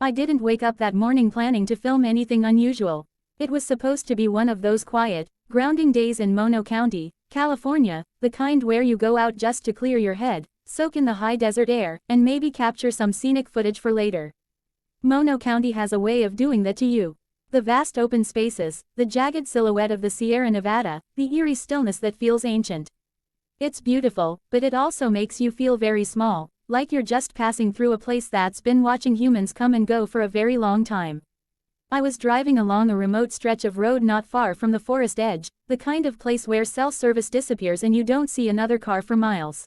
I didn't wake up that morning planning to film anything unusual. It was supposed to be one of those quiet, grounding days in Mono County, California, the kind where you go out just to clear your head, soak in the high desert air, and maybe capture some scenic footage for later. Mono County has a way of doing that to you. The vast open spaces, the jagged silhouette of the Sierra Nevada, the eerie stillness that feels ancient. It's beautiful, but it also makes you feel very small, like you're just passing through a place that's been watching humans come and go for a very long time. I was driving along a remote stretch of road not far from the forest edge, the kind of place where cell service disappears and you don't see another car for miles.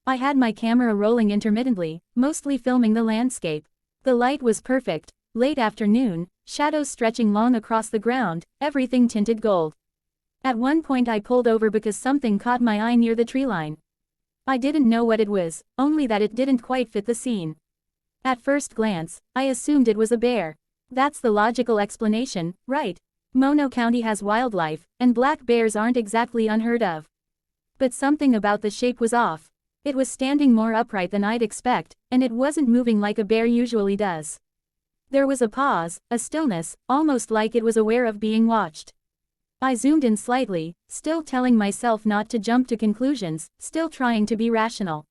I had my camera rolling intermittently, mostly filming the landscape. The light was perfect, late afternoon, shadows stretching long across the ground, everything tinted gold. At one point I pulled over because something caught my eye near the tree line. I didn't know what it was, only that it didn't quite fit the scene. At first glance, I assumed it was a bear. That's the logical explanation, right? Mono County has wildlife, and black bears aren't exactly unheard of. But something about the shape was off. It was standing more upright than I'd expect, and it wasn't moving like a bear usually does. There was a pause, a stillness, almost like it was aware of being watched. I zoomed in slightly, still telling myself not to jump to conclusions, still trying to be rational.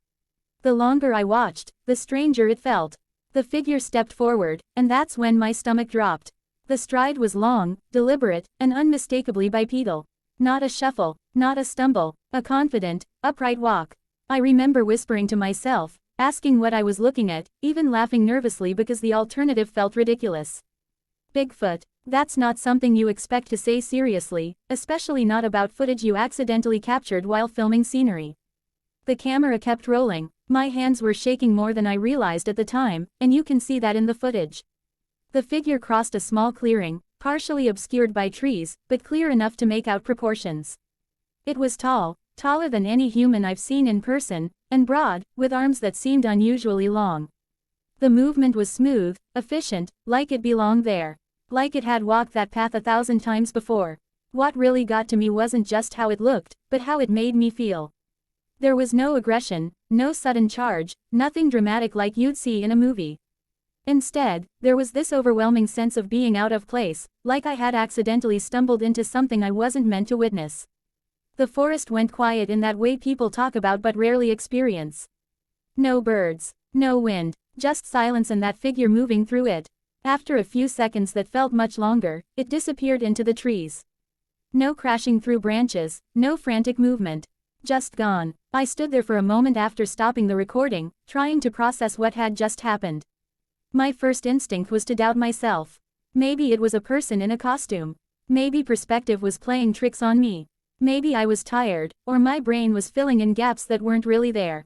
The longer I watched, the stranger it felt. The figure stepped forward, and that's when my stomach dropped. The stride was long, deliberate, and unmistakably bipedal. Not a shuffle, not a stumble, a confident, upright walk. I remember whispering to myself, asking what I was looking at, even laughing nervously because the alternative felt ridiculous. Bigfoot. That's not something you expect to say seriously, especially not about footage you accidentally captured while filming scenery. The camera kept rolling. My hands were shaking more than I realized at the time, and you can see that in the footage. The figure crossed a small clearing, partially obscured by trees, but clear enough to make out proportions. It was tall, taller than any human I've seen in person, and broad, with arms that seemed unusually long. The movement was smooth, efficient, like it belonged there. Like it had walked that path 1,000 times before. What really got to me wasn't just how it looked, but how it made me feel. There was no aggression, no sudden charge, nothing dramatic like you'd see in a movie. Instead, there was this overwhelming sense of being out of place, like I had accidentally stumbled into something I wasn't meant to witness. The forest went quiet in that way people talk about but rarely experience. No birds, no wind, just silence and that figure moving through it. After a few seconds that felt much longer, it disappeared into the trees. No crashing through branches, no frantic movement. Just gone. I stood there for a moment after stopping the recording, trying to process what had just happened. My first instinct was to doubt myself. Maybe it was a person in a costume. Maybe perspective was playing tricks on me. Maybe I was tired, or my brain was filling in gaps that weren't really there.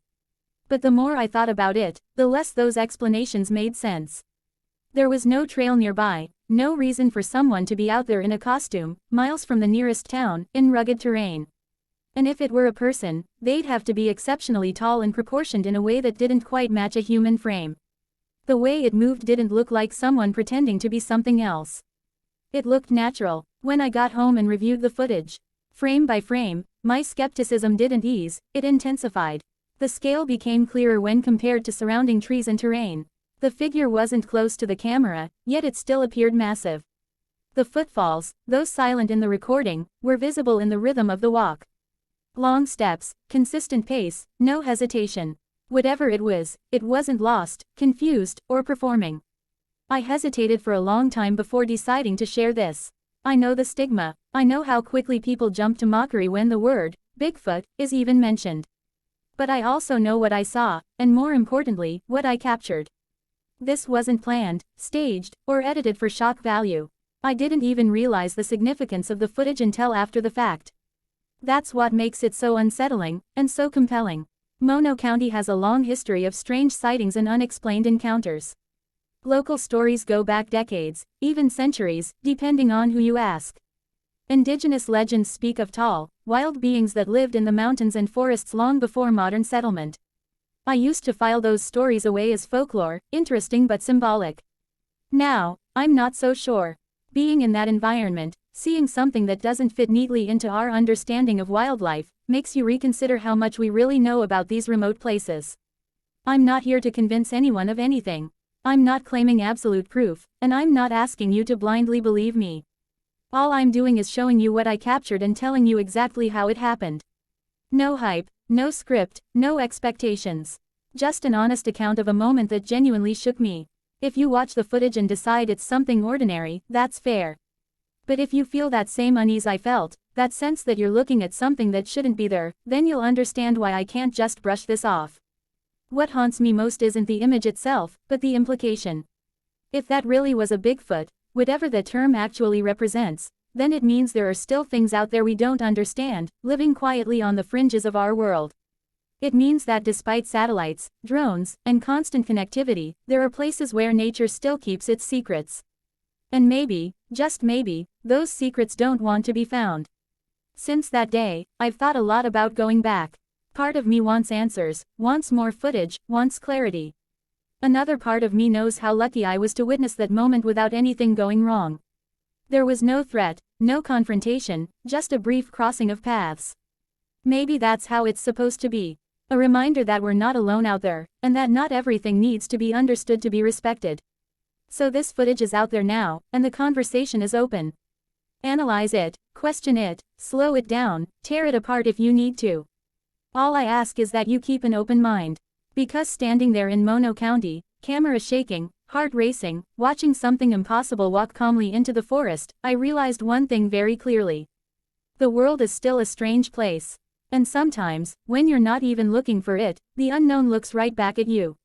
But the more I thought about it, the less those explanations made sense. There was no trail nearby, no reason for someone to be out there in a costume, miles from the nearest town, in rugged terrain. And if it were a person, they'd have to be exceptionally tall and proportioned in a way that didn't quite match a human frame. The way it moved didn't look like someone pretending to be something else. It looked natural. When I got home and reviewed the footage, frame by frame, my skepticism didn't ease, it intensified. The scale became clearer when compared to surrounding trees and terrain. The figure wasn't close to the camera, yet it still appeared massive. The footfalls, though silent in the recording, were visible in the rhythm of the walk. Long steps, consistent pace, no hesitation. Whatever it was, it wasn't lost, confused, or performing. I hesitated for a long time before deciding to share this. I know the stigma. I know how quickly people jump to mockery when the word, Bigfoot, is even mentioned. But I also know what I saw, and more importantly, what I captured. This wasn't planned, staged, or edited for shock value. I didn't even realize the significance of the footage until after the fact. That's what makes it so unsettling, and so compelling. Mono County has a long history of strange sightings and unexplained encounters. Local stories go back decades, even centuries, depending on who you ask. Indigenous legends speak of tall, wild beings that lived in the mountains and forests long before modern settlement. I used to file those stories away as folklore, interesting but symbolic. Now, I'm not so sure. Being in that environment, seeing something that doesn't fit neatly into our understanding of wildlife, makes you reconsider how much we really know about these remote places. I'm not here to convince anyone of anything. I'm not claiming absolute proof, and I'm not asking you to blindly believe me. All I'm doing is showing you what I captured and telling you exactly how it happened. No hype, no script, no expectations. Just an honest account of a moment that genuinely shook me. If you watch the footage and decide it's something ordinary, that's fair. But if you feel that same unease I felt, that sense that you're looking at something that shouldn't be there, then you'll understand why I can't just brush this off. What haunts me most isn't the image itself, but the implication. If that really was a Bigfoot, whatever the term actually represents, then it means there are still things out there we don't understand, living quietly on the fringes of our world. It means that despite satellites, drones, and constant connectivity, there are places where nature still keeps its secrets. And maybe, just maybe, those secrets don't want to be found. Since that day, I've thought a lot about going back. Part of me wants answers, wants more footage, wants clarity. Another part of me knows how lucky I was to witness that moment without anything going wrong. There was no threat, no confrontation, just a brief crossing of paths. Maybe that's how it's supposed to be. A reminder that we're not alone out there, and that not everything needs to be understood to be respected. So this footage is out there now, and the conversation is open. Analyze it, question it, slow it down, tear it apart if you need to. All I ask is that you keep an open mind. Because standing there in Mono County, camera shaking, heart racing, watching something impossible walk calmly into the forest, I realized one thing very clearly. The world is still a strange place. And sometimes, when you're not even looking for it, the unknown looks right back at you.